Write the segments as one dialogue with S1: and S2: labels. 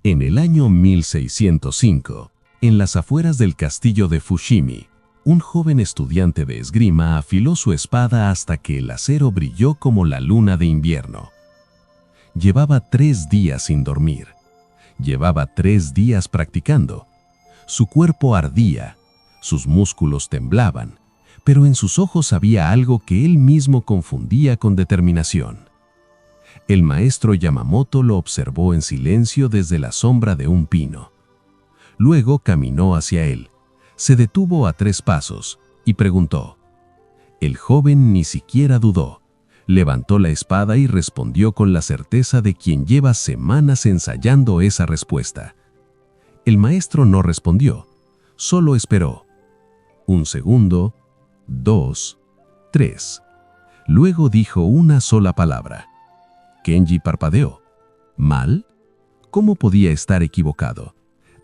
S1: En el año 1605, en las afueras del castillo de Fushimi, un joven estudiante de esgrima afiló su espada hasta que el acero brilló como la luna de invierno. Llevaba 3 días sin dormir. Llevaba 3 días practicando. Su cuerpo ardía, sus músculos temblaban, pero en sus ojos había algo que él mismo confundía con determinación. El maestro Yamamoto lo observó en silencio desde la sombra de un pino. Luego caminó hacia él, se detuvo a 3 pasos y preguntó. El joven ni siquiera dudó, levantó la espada y respondió con la certeza de quien lleva semanas ensayando esa respuesta. El maestro no respondió, solo esperó. 1 segundo, 2, 3. Luego dijo una sola palabra. Kenji parpadeó. ¿Mal? ¿Cómo podía estar equivocado?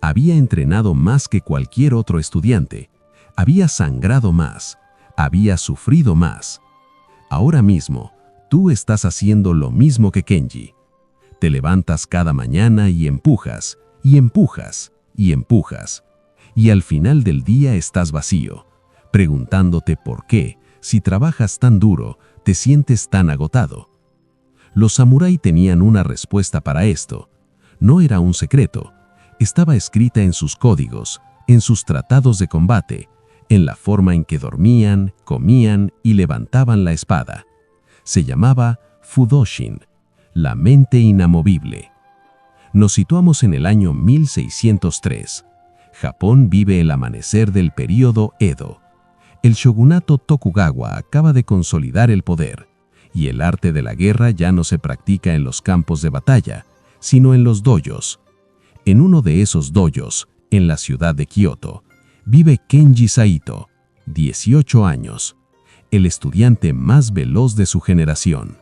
S1: Había entrenado más que cualquier otro estudiante. Había sangrado más. Había sufrido más. Ahora mismo, tú estás haciendo lo mismo que Kenji. Te levantas cada mañana y empujas, y empujas, y empujas. Y al final del día estás vacío, preguntándote por qué, si trabajas tan duro, te sientes tan agotado. Los samurái tenían una respuesta para esto. No era un secreto. Estaba escrita en sus códigos, en sus tratados de combate, en la forma en que dormían, comían y levantaban la espada. Se llamaba Fudoshin, la mente inamovible. Nos situamos en el año 1603. Japón vive el amanecer del período Edo. El shogunato Tokugawa acaba de consolidar el poder, y el arte de la guerra ya no se practica en los campos de batalla, sino en los dojos. En uno de esos dojos, en la ciudad de Kioto, vive Kenji Saito, 18 años, el estudiante más veloz de su generación.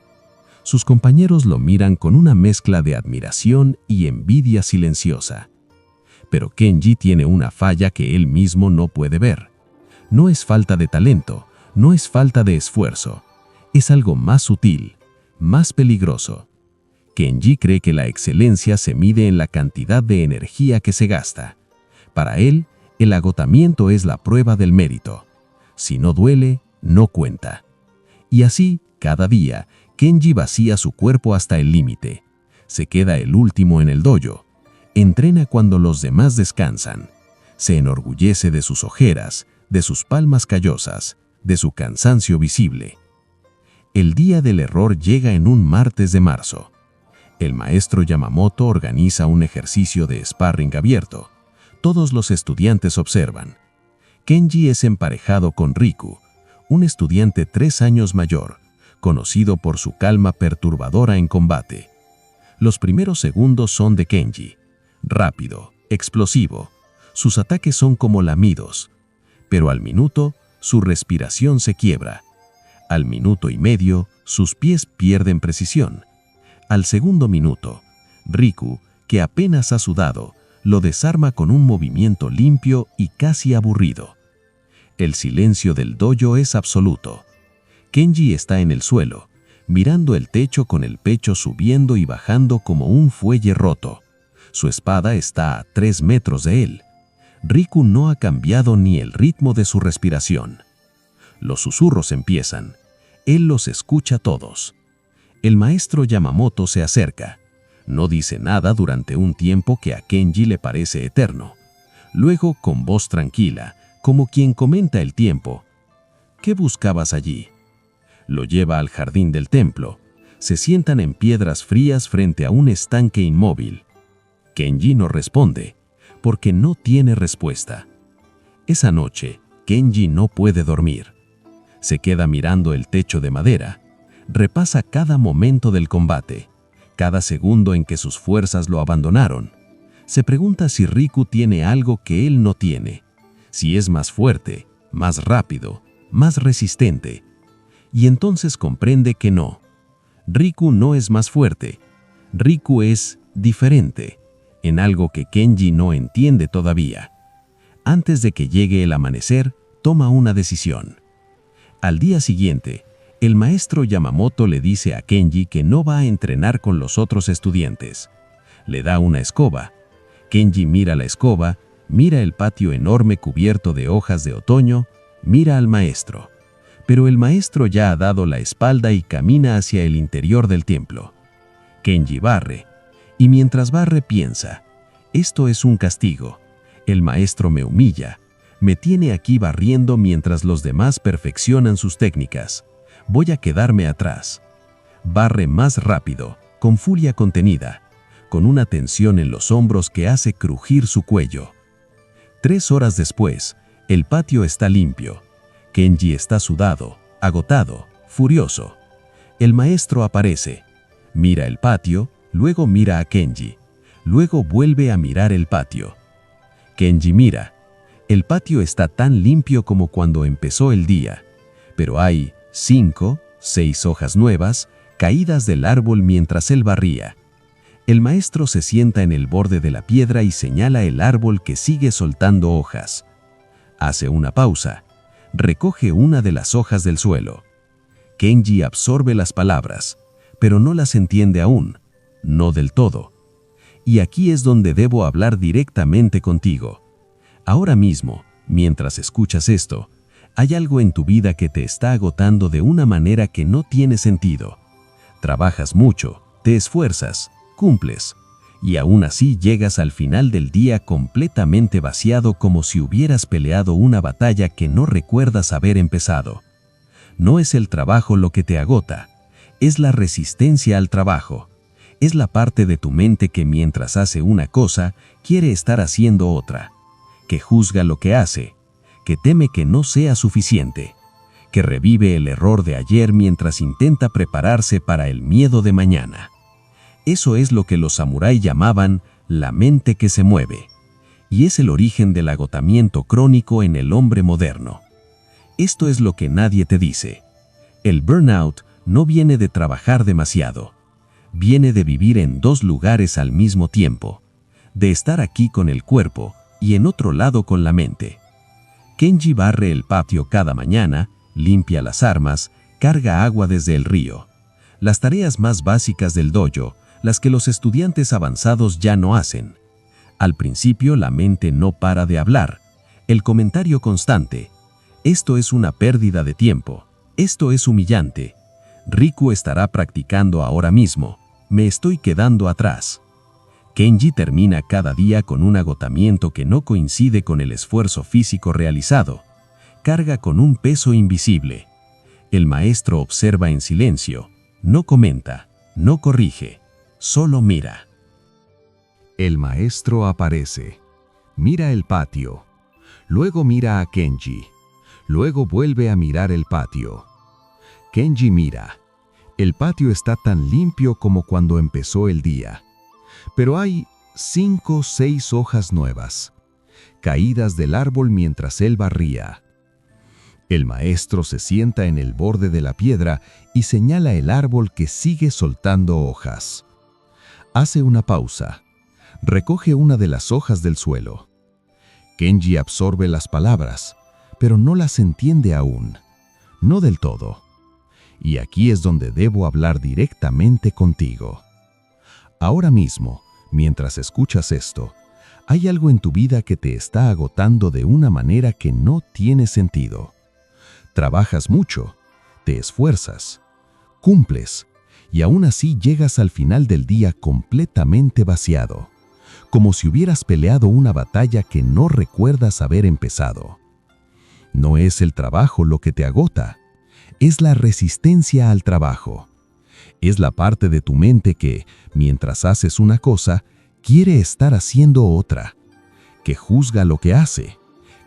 S1: Sus compañeros lo miran con una mezcla de admiración y envidia silenciosa. Pero Kenji tiene una falla que él mismo no puede ver. No es falta de talento, no es falta de esfuerzo. Es algo más sutil, más peligroso. Kenji cree que la excelencia se mide en la cantidad de energía que se gasta. Para él, el agotamiento es la prueba del mérito. Si no duele, no cuenta. Y así, cada día, Kenji vacía su cuerpo hasta el límite. Se queda el último en el dojo. Entrena cuando los demás descansan. Se enorgullece de sus ojeras, de sus palmas callosas, de su cansancio visible. El día del error llega en un martes de marzo. El maestro Yamamoto organiza un ejercicio de sparring abierto. Todos los estudiantes observan. Kenji es emparejado con Riku, un estudiante 3 años mayor, conocido por su calma perturbadora en combate. Los primeros segundos son de Kenji. Rápido, explosivo. Sus ataques son como lamidos. Pero al minuto, su respiración se quiebra. Al minuto y medio, sus pies pierden precisión. Al segundo minuto, Riku, que apenas ha sudado, lo desarma con un movimiento limpio y casi aburrido. El silencio del dojo es absoluto. Kenji está en el suelo, mirando el techo con el pecho subiendo y bajando como un fuelle roto. Su espada está a 3 metros de él. Riku no ha cambiado ni el ritmo de su respiración. Los susurros empiezan. Él los escucha todos. El maestro Yamamoto se acerca. No dice nada durante un tiempo que a Kenji le parece eterno. Luego, con voz tranquila, como quien comenta el tiempo. ¿Qué buscabas allí? Lo lleva al jardín del templo. Se sientan en piedras frías frente a un estanque inmóvil. Kenji no responde, porque no tiene respuesta. Esa noche, Kenji no puede dormir. Se queda mirando el techo de madera. Repasa cada momento del combate, cada segundo en que sus fuerzas lo abandonaron. Se pregunta si Riku tiene algo que él no tiene, si es más fuerte, más rápido, más resistente. Y entonces comprende que no. Riku no es más fuerte. Riku es diferente, en algo que Kenji no entiende todavía. Antes de que llegue el amanecer, toma una decisión. Al día siguiente, el maestro Yamamoto le dice a Kenji que no va a entrenar con los otros estudiantes. Le da una escoba, Kenji mira la escoba, mira el patio enorme cubierto de hojas de otoño, mira al maestro. Pero el maestro ya ha dado la espalda y camina hacia el interior del templo. Kenji barre, y mientras barre piensa, esto es un castigo. El maestro me humilla, me tiene aquí barriendo mientras los demás perfeccionan sus técnicas. Voy a quedarme atrás. Barre más rápido, con furia contenida, con una tensión en los hombros que hace crujir su cuello. 3 horas después, el patio está limpio. Kenji está sudado, agotado, furioso. El maestro aparece. Mira el patio, luego mira a Kenji. Luego vuelve a mirar el patio. Kenji mira. El patio está tan limpio como cuando empezó el día, pero hay 5, 6 hojas nuevas caídas del árbol mientras él barría. El maestro se sienta en el borde de la piedra y señala el árbol que sigue soltando hojas. Hace una pausa. Recoge una de las hojas del suelo. Kenji absorbe las palabras, pero no las entiende aún, no del todo. Y aquí es donde debo hablar directamente contigo. Ahora mismo, mientras escuchas esto, hay algo en tu vida que te está agotando de una manera que no tiene sentido. Trabajas mucho, te esfuerzas, cumples, y aún así llegas al final del día completamente vaciado como si hubieras peleado una batalla que no recuerdas haber empezado. No es el trabajo lo que te agota, es la resistencia al trabajo. Es la parte de tu mente que mientras hace una cosa, quiere estar haciendo otra, que juzga lo que hace, que teme que no sea suficiente, que revive el error de ayer mientras intenta prepararse para el miedo de mañana. Eso es lo que los samuráis llamaban la mente que se mueve, y es el origen del agotamiento crónico en el hombre moderno. Esto es lo que nadie te dice. El burnout no viene de trabajar demasiado, viene de vivir en 2 lugares al mismo tiempo, de estar aquí con el cuerpo y en otro lado con la mente. Kenji barre el patio cada mañana, limpia las armas, carga agua desde el río. Las tareas más básicas del dojo, las que los estudiantes avanzados ya no hacen. Al principio la mente no para de hablar. El comentario constante. Esto es una pérdida de tiempo. Esto es humillante. Riku estará practicando ahora mismo. Me estoy quedando atrás. Kenji termina cada día con un agotamiento que no coincide con el esfuerzo físico realizado. Carga con un peso invisible. El maestro observa en silencio. No comenta, no corrige, solo mira. El maestro aparece. Mira el patio. Luego mira a Kenji. Luego vuelve a mirar el patio. Kenji mira. El patio está tan limpio como cuando empezó el día. Pero hay 5 o 6 hojas nuevas, caídas del árbol mientras él barría. El maestro se sienta en el borde de la piedra y señala el árbol que sigue soltando hojas. Hace una pausa. Recoge una de las hojas del suelo. Kenji absorbe las palabras, pero no las entiende aún, no del todo. Y aquí es donde debo hablar directamente contigo. Ahora mismo, mientras escuchas esto, hay algo en tu vida que te está agotando de una manera que no tiene sentido. Trabajas mucho, te esfuerzas, cumples, y aún así llegas al final del día completamente vaciado, como si hubieras peleado una batalla que no recuerdas haber empezado. No es el trabajo lo que te agota, es la resistencia al trabajo. Es la parte de tu mente que, mientras haces una cosa, quiere estar haciendo otra, que juzga lo que hace,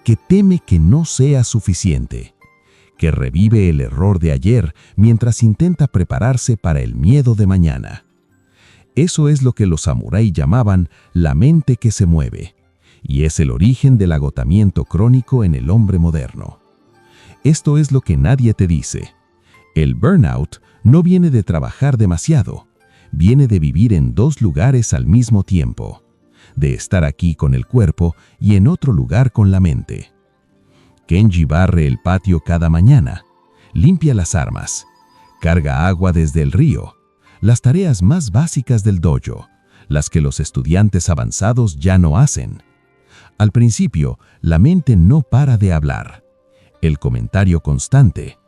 S1: que teme que no sea suficiente, que revive el error de ayer mientras intenta prepararse para el miedo de mañana. Eso es lo que los samuráis llamaban la mente que se mueve, y es el origen del agotamiento crónico en el hombre moderno. Esto es lo que nadie te dice. El burnout no viene de trabajar demasiado, viene de vivir en 2 lugares al mismo tiempo, de estar aquí con el cuerpo y en otro lugar con la mente. Kenji barre el patio cada mañana, limpia las armas, carga agua desde el río, las tareas más básicas del dojo,
S2: las que los estudiantes avanzados ya no hacen. Al principio, la mente no para de hablar. El comentario constante: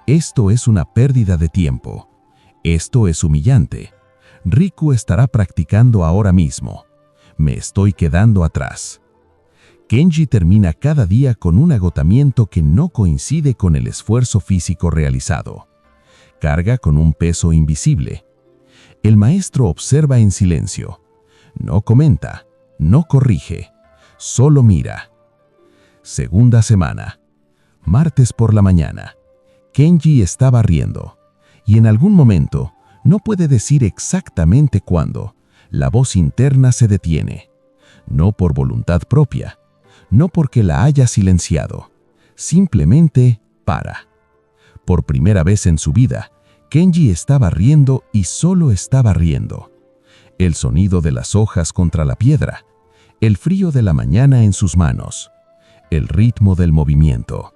S2: esto es una pérdida de tiempo. Esto es humillante. Riku estará practicando ahora mismo. Me estoy quedando atrás. Kenji termina cada día con un agotamiento que no coincide con el esfuerzo físico realizado. Carga con un peso invisible. El maestro observa en silencio. No comenta, no corrige, solo mira. Segunda semana. Martes por la mañana. Kenji está barriendo. Y en algún momento, no puede decir exactamente cuándo, la voz interna se detiene. No por voluntad propia, no porque la haya silenciado. Simplemente para. Por primera vez en su vida, Kenji está barriendo y solo está barriendo. El sonido de las hojas contra la piedra, el frío de la mañana en sus manos, el ritmo del movimiento.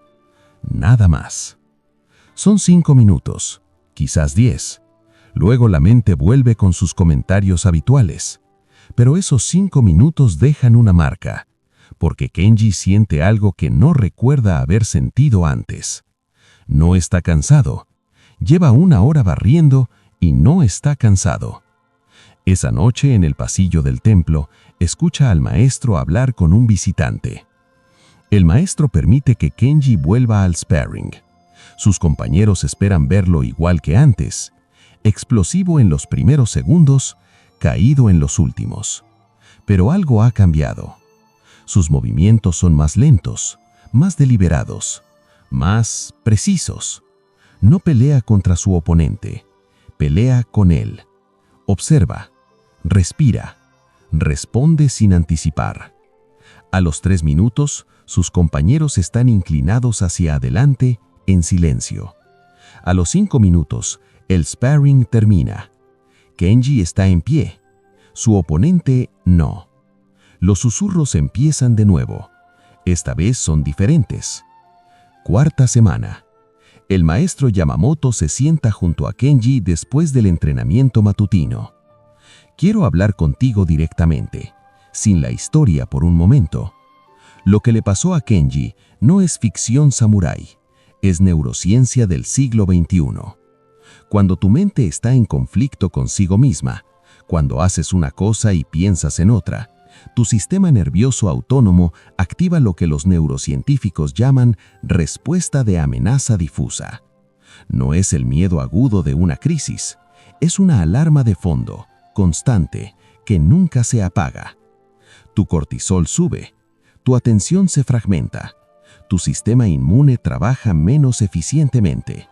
S2: Nada más. Son 5 minutos, quizás 10. Luego la mente vuelve con sus comentarios habituales. Pero esos 5 minutos dejan una marca, porque Kenji siente algo que no recuerda haber sentido antes. No está cansado. Lleva 1 hora barriendo y no está cansado. Esa noche en el pasillo del templo, escucha al maestro hablar con un visitante. El maestro permite que Kenji vuelva al sparring. Sus compañeros esperan verlo igual que antes, explosivo en los primeros segundos, caído en los últimos. Pero algo ha cambiado. Sus movimientos son más lentos, más deliberados, más precisos. No pelea contra su oponente, pelea con él. Observa, respira, responde sin anticipar. A los 3 minutos, sus compañeros están inclinados hacia adelante en silencio. A los 5 minutos, el sparring termina. Kenji está en pie. Su oponente no. Los susurros empiezan de nuevo. Esta vez son diferentes. Cuarta semana. El maestro Yamamoto se sienta junto a Kenji después del entrenamiento matutino. Quiero hablar contigo directamente, sin la historia por un momento. Lo que le pasó a Kenji no es ficción samurái, es neurociencia del siglo XXI. Cuando tu mente está en conflicto consigo misma, cuando haces una cosa y piensas en otra, tu sistema nervioso autónomo activa lo que los neurocientíficos llaman respuesta de amenaza difusa. No es el miedo agudo de una crisis, es una alarma de fondo, constante, que nunca se apaga. Tu cortisol sube, tu atención se fragmenta, tu sistema inmune trabaja menos eficientemente.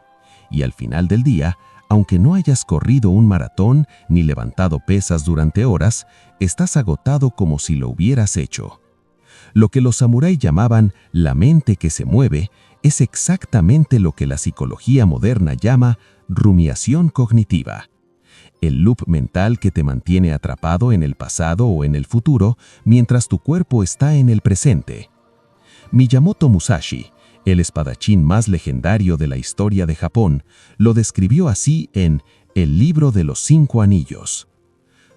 S2: Y al final del día, aunque no hayas corrido un maratón ni levantado pesas durante horas, estás agotado como si lo hubieras hecho. Lo que los samuráis llamaban la mente que se mueve es exactamente lo que la psicología moderna llama rumiación cognitiva. El loop mental que te mantiene atrapado en el pasado o en el futuro mientras tu cuerpo está en el presente. Miyamoto Musashi, el espadachín más legendario de la historia de Japón, lo describió así en El libro de los 5 anillos.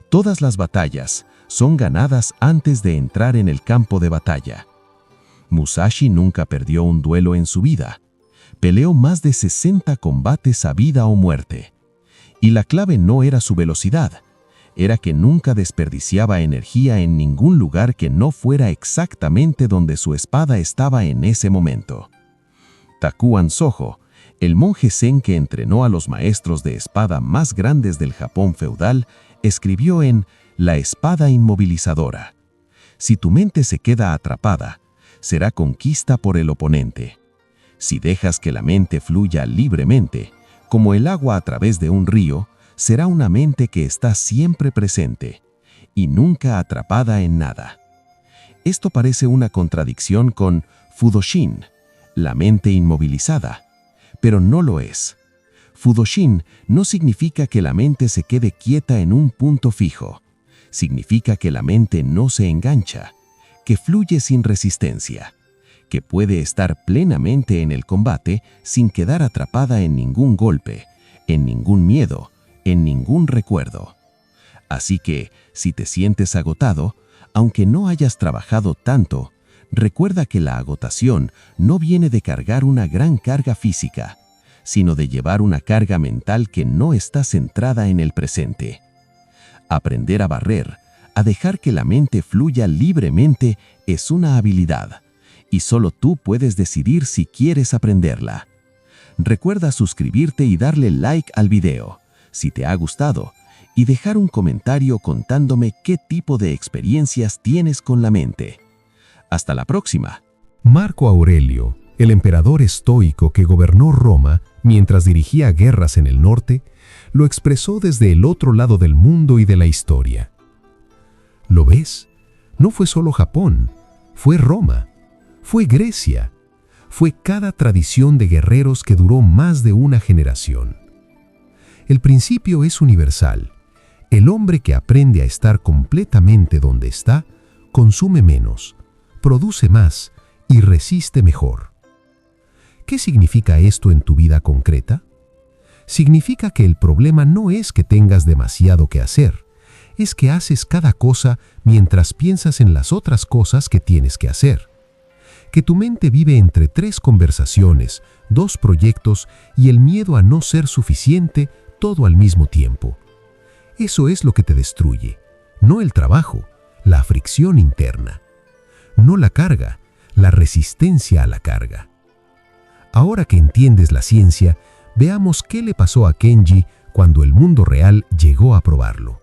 S2: Todas las batallas son ganadas antes de entrar en el campo de batalla. Musashi nunca perdió un duelo en su vida. Peleó más de 60 combates a vida o muerte. Y la clave no era su velocidad, era que nunca desperdiciaba energía en ningún lugar que no fuera exactamente donde su espada estaba en ese momento. Takuan Sojo, el monje zen que entrenó a los maestros de espada más grandes del Japón feudal, escribió en La espada inmovilizadora: si tu mente se queda atrapada, será conquista por el oponente. Si dejas que la mente fluya libremente, como el agua a través de un río, será una mente que está siempre presente y nunca atrapada en nada. Esto parece una contradicción con Fudoshin, la mente inmovilizada, pero no lo es. Fudoshin no significa que la mente se quede quieta en un punto fijo. Significa que la mente no se engancha, que fluye sin resistencia, que puede estar plenamente en el combate sin quedar atrapada en ningún golpe, en ningún miedo, en ningún recuerdo. Así que, si te sientes agotado, aunque no hayas trabajado tanto, recuerda que la agotación no viene de cargar una gran carga física, sino de llevar una carga mental que no está centrada en el presente. Aprender a barrer, a dejar que la mente fluya libremente, es una habilidad, y solo tú puedes decidir si quieres aprenderla. Recuerda suscribirte y darle like al video, si te ha gustado, y dejar un comentario contándome qué tipo de experiencias tienes con la mente. Hasta la próxima.
S3: Marco Aurelio, el emperador estoico que gobernó Roma mientras dirigía guerras en el norte, lo expresó desde el otro lado del mundo y de la historia. ¿Lo ves? No fue solo Japón, fue Roma, fue Grecia, fue cada tradición de guerreros que duró más de una generación. El principio es universal. El hombre que aprende a estar completamente donde está, consume menos, produce más y resiste mejor. ¿Qué significa esto en tu vida concreta? Significa que el problema no es que tengas demasiado que hacer, es que haces cada cosa mientras piensas en las otras cosas que tienes que hacer. Que tu mente vive entre 3 conversaciones, 2 proyectos y el miedo a no ser suficiente, todo al mismo tiempo. Eso es lo que te destruye, no el trabajo, la fricción interna. No la carga, la resistencia a la carga. Ahora que entiendes la ciencia, veamos qué le pasó a Kenji cuando el mundo real llegó a probarlo.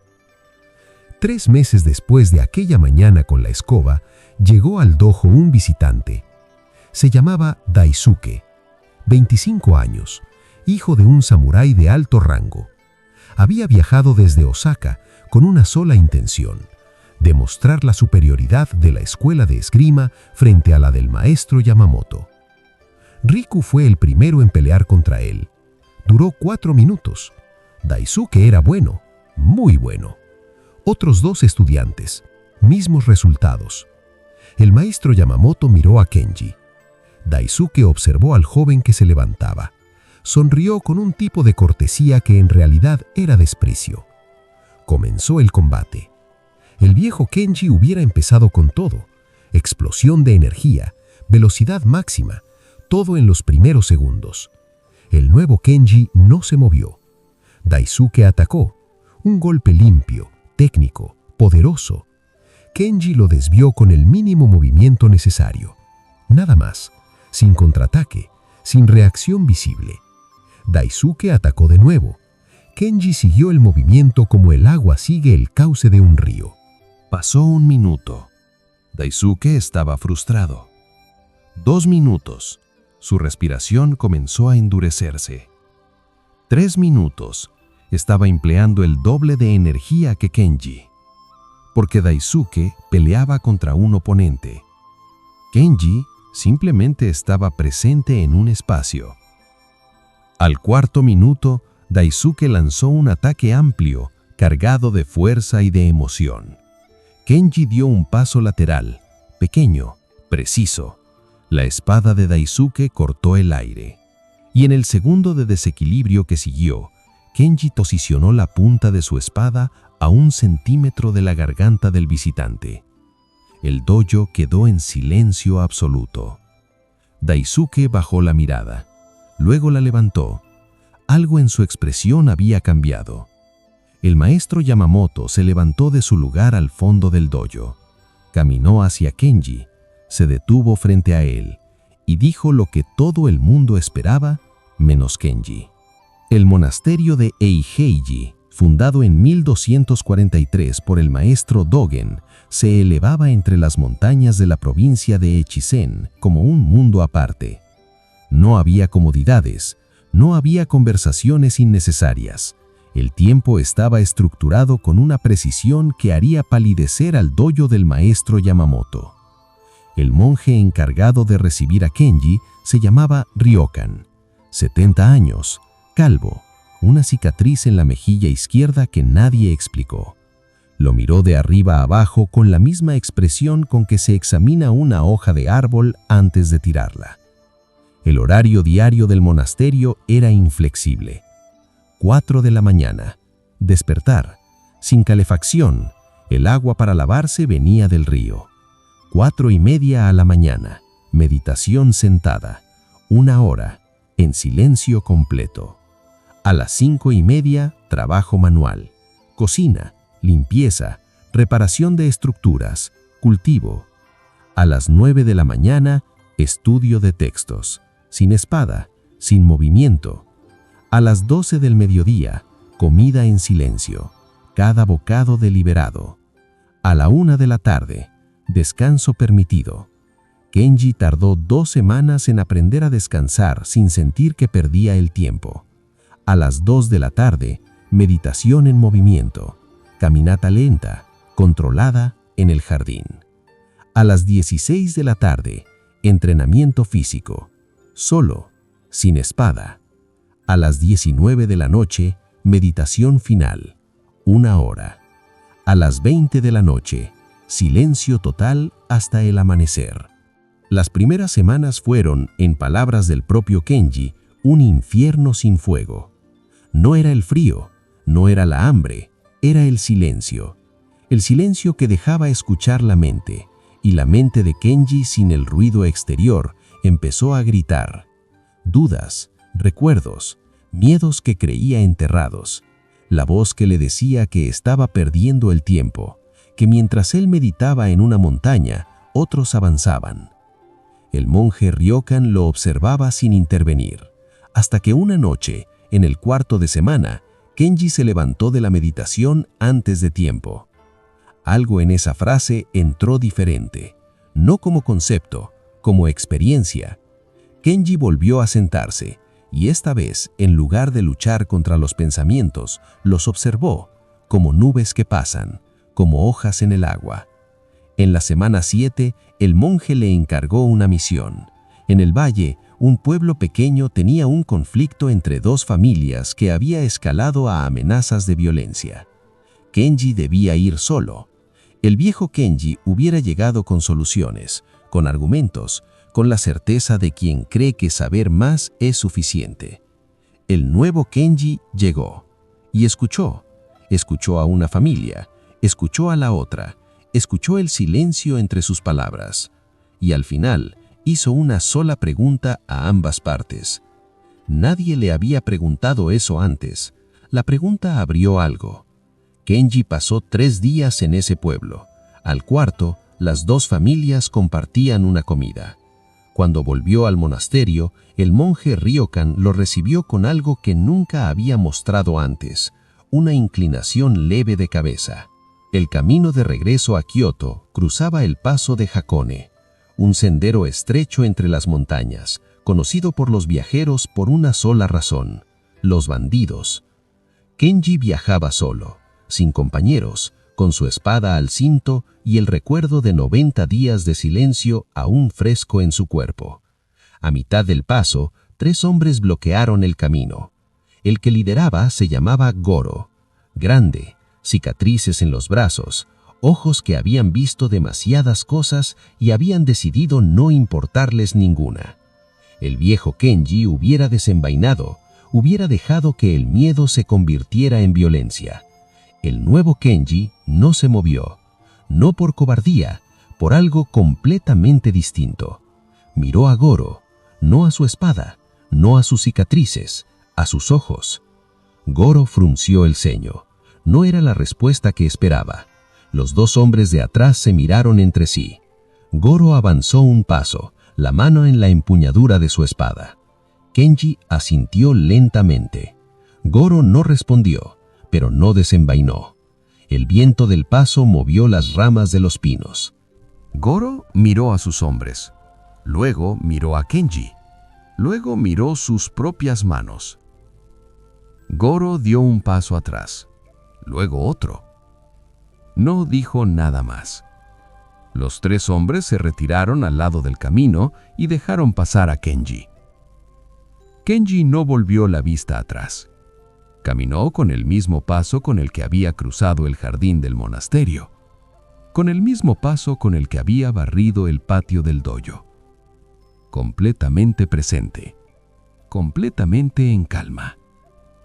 S3: 3 meses después de aquella mañana con la escoba, llegó al dojo un visitante. Se llamaba Daisuke, 25 años, hijo de un samurái de alto rango. Había viajado desde Osaka con una sola intención: demostrar la superioridad de la escuela de esgrima frente a la del maestro Yamamoto. Riku fue el primero en pelear contra él. Duró 4 minutos. Daisuke era bueno, muy bueno. Otros 2 estudiantes, mismos resultados. El maestro Yamamoto miró a Kenji. Daisuke observó al joven que se levantaba. Sonrió con un tipo de cortesía que en realidad era desprecio. Comenzó el combate. El viejo Kenji hubiera empezado con todo: explosión de energía, velocidad máxima, todo en los primeros segundos. El nuevo Kenji no se movió. Daisuke atacó. Un golpe limpio, técnico, poderoso. Kenji lo desvió con el mínimo movimiento necesario. Nada más, sin contraataque, sin reacción visible. Daisuke atacó de nuevo. Kenji siguió el movimiento como el agua sigue el cauce de un río.
S1: Pasó 1 minuto. Daisuke estaba frustrado. 2 minutos. Su respiración comenzó a endurecerse. 3 minutos. Estaba empleando el doble de energía que Kenji. Porque Daisuke peleaba contra un oponente. Kenji simplemente estaba presente en un espacio. Al 4.º minuto, Daisuke lanzó un ataque amplio, cargado de fuerza y de emoción. Kenji dio un paso lateral, pequeño, preciso. La espada de Daisuke cortó el aire. Y en el segundo de desequilibrio que siguió, Kenji posicionó la punta de su espada a 1 centímetro de la garganta del visitante. El dojo quedó en silencio absoluto. Daisuke bajó la mirada. Luego la levantó. Algo en su expresión había cambiado. El maestro Yamamoto se levantó de su lugar al fondo del dojo. Caminó hacia Kenji, se detuvo frente a él y dijo lo que todo el mundo esperaba, menos Kenji. El monasterio de Eiheiji, fundado en 1243 por el maestro Dogen, se elevaba entre las montañas de la provincia de Echizen como un mundo aparte. No había comodidades, no había conversaciones innecesarias. El tiempo estaba estructurado con una precisión que haría palidecer al dojo del maestro Yamamoto. El monje encargado de recibir a Kenji se llamaba Ryokan, 70 años, calvo, una cicatriz en la mejilla izquierda que nadie explicó. Lo miró de arriba a abajo con la misma expresión con que se examina una hoja de árbol antes de tirarla. El horario diario del monasterio era inflexible. 4 de la mañana, despertar,
S2: Sin calefacción, el agua para lavarse venía del río. 4:30 a la mañana, meditación sentada. 1 hora, en silencio completo. A las 5:30, trabajo manual. Cocina, limpieza, reparación de estructuras, cultivo. A las 9 de la mañana, estudio de textos, sin espada, sin movimiento. A las 12 del mediodía, comida en silencio, cada bocado deliberado. A la 1 de la tarde, descanso permitido. Kenji tardó 2 semanas en aprender a descansar sin sentir que perdía el tiempo. A las 2 de la tarde, meditación en movimiento, caminata lenta, controlada en el jardín. A las 16 de la tarde, entrenamiento físico, solo, sin espada. A las 19 de la noche, meditación final, 1 hora. A las 20 de la noche, silencio total hasta el amanecer. Las primeras semanas fueron, en palabras del propio Kenji, un infierno sin fuego. No era el frío, no era la hambre, era el silencio. El silencio que dejaba escuchar la mente, y la mente de Kenji sin el ruido exterior empezó a gritar. Dudas, recuerdos, miedos que creía enterrados. La voz que le decía que estaba perdiendo el tiempo, que mientras él meditaba en una montaña, otros avanzaban. El monje Ryokan lo observaba sin intervenir, hasta que una noche, en el cuarto de semana, Kenji se levantó de la meditación antes de tiempo. Algo en esa frase entró diferente, no como concepto, como experiencia. Kenji volvió a sentarse, y esta vez, en lugar de luchar contra los pensamientos, los observó, como nubes que pasan, como hojas en el agua. En la semana 7, el monje le encargó una misión. En el valle, un pueblo pequeño tenía un conflicto entre 2 familias que había escalado a amenazas de violencia. Kenji debía ir solo. El viejo Kenji hubiera llegado con soluciones, con argumentos, con la certeza de quien cree que saber más es suficiente. El nuevo Kenji llegó y escuchó. Escuchó a una familia, escuchó a la otra, escuchó el silencio entre sus palabras y al final hizo una sola pregunta a ambas partes. Nadie le había preguntado eso antes. La pregunta abrió algo. Kenji pasó 3 días en ese pueblo. Al cuarto, las 2 familias compartían una comida. Cuando volvió al monasterio, el monje Ryokan lo recibió con algo que nunca había mostrado antes, una inclinación leve de cabeza. El camino de regreso a Kioto cruzaba el paso de Hakone, un sendero estrecho entre las montañas, conocido por los viajeros por una sola razón: los bandidos. Kenji viajaba solo, sin compañeros, con su espada al cinto y el recuerdo de 90 días de silencio aún fresco en su cuerpo. A mitad del paso, 3 hombres bloquearon el camino. El que lideraba se llamaba Goro, grande, cicatrices en los brazos, ojos que habían visto demasiadas cosas y habían decidido no importarles ninguna. El viejo Kenji hubiera desenvainado, hubiera dejado que el miedo se convirtiera en violencia. El nuevo Kenji no se movió, no por cobardía, por algo completamente distinto. Miró a Goro, no a su espada, no a sus cicatrices, a sus ojos. Goro frunció el ceño. No era la respuesta que esperaba. Los 2 hombres de atrás se miraron entre sí. Goro avanzó un paso, la mano en la empuñadura de su espada. Kenji asintió lentamente. Goro no respondió, pero no desenvainó. El viento del paso movió las ramas de los pinos.
S4: Goro miró a sus hombres, luego miró a Kenji, luego miró sus propias manos. Goro dio un paso atrás, luego otro. No dijo nada más. Los 3 hombres se retiraron al lado del camino y dejaron pasar a Kenji. Kenji no volvió la vista atrás. Caminó con el mismo paso con el que había cruzado el jardín del monasterio, con el mismo paso con el que había barrido el patio del dojo. Completamente presente, completamente en calma,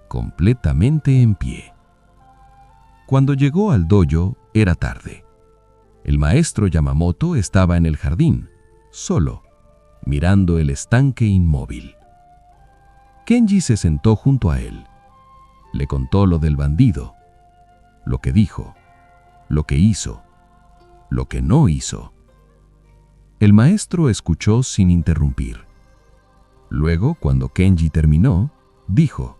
S4: completamente en pie. Cuando llegó al dojo, era tarde. El maestro Yamamoto estaba en el jardín, solo, mirando el estanque inmóvil. Kenji se sentó junto a él. Le contó lo del bandido, lo que dijo, lo que hizo, lo que no hizo. El maestro escuchó sin interrumpir. Luego, cuando Kenji terminó, dijo: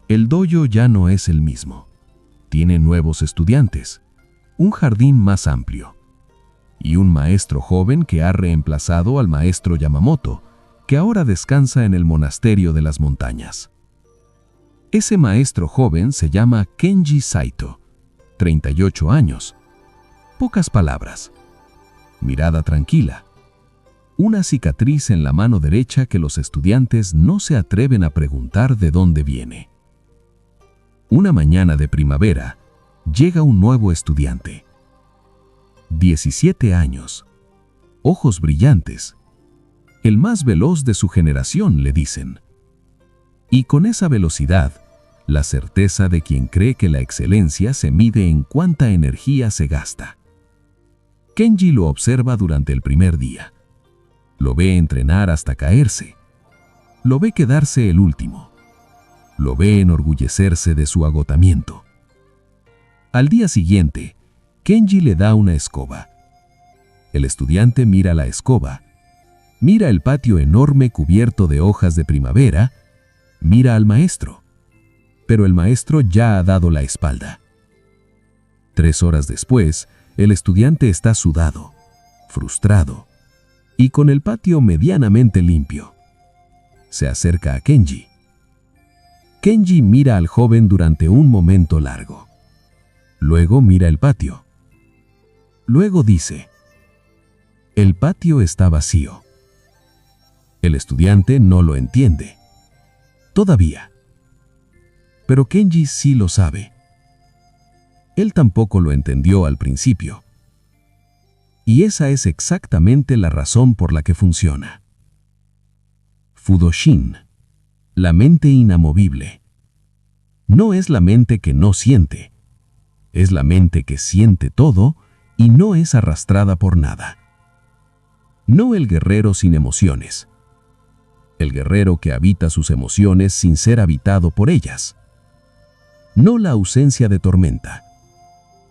S4: «El dojo ya no es el mismo. Tiene nuevos estudiantes, un jardín más amplio, y un maestro joven que ha reemplazado al maestro Yamamoto, que ahora descansa en el monasterio de las montañas. Ese maestro joven se llama Kenji Saito, 38 años. Pocas palabras, mirada tranquila, una cicatriz en la mano derecha que los estudiantes no se atreven a preguntar de dónde viene. Una mañana de primavera, llega un nuevo estudiante. 17 años, ojos brillantes, el más veloz de su generación, le dicen. Y con esa velocidad, la certeza de quien cree que la excelencia se mide en cuánta energía se gasta. Kenji lo observa durante el primer día. Lo ve entrenar hasta caerse. Lo ve quedarse el último. Lo ve enorgullecerse de su agotamiento. Al día siguiente, Kenji le da una escoba. El estudiante mira la escoba, mira el patio enorme cubierto de hojas de primavera, mira al maestro. Pero el maestro ya ha dado la espalda. 3 horas después, el estudiante está sudado, frustrado, y con el patio medianamente limpio. Se acerca a Kenji. Kenji mira al joven durante un momento largo. Luego mira el patio. Luego dice: «El patio está vacío». El estudiante no lo entiende. Todavía. Pero Kenji sí lo sabe. Él tampoco lo entendió al principio. Y esa es exactamente la razón por la que funciona. Fudoshin, la mente inamovible. No es la mente que no siente. Es la mente que siente todo y no es arrastrada por nada. No el guerrero sin emociones. El guerrero que habita sus emociones sin ser habitado por ellas. No la ausencia de tormenta.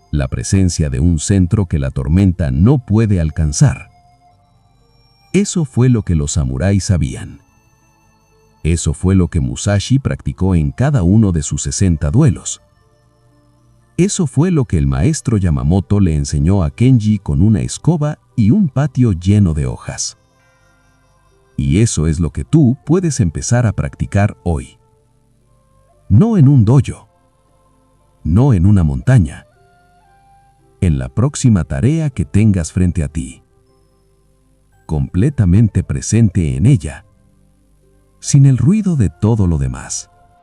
S4: La presencia de un centro que la tormenta no puede alcanzar. Eso fue lo que los samuráis sabían. Eso fue lo que Musashi practicó en cada uno de sus 60 duelos. Eso fue lo que el maestro Yamamoto le enseñó a Kenji con una escoba y un patio lleno de hojas. Y eso es lo que tú puedes empezar a practicar hoy. No en un dojo. No en una montaña. En la próxima tarea que tengas frente a ti. Completamente presente en ella, sin el ruido de todo lo demás.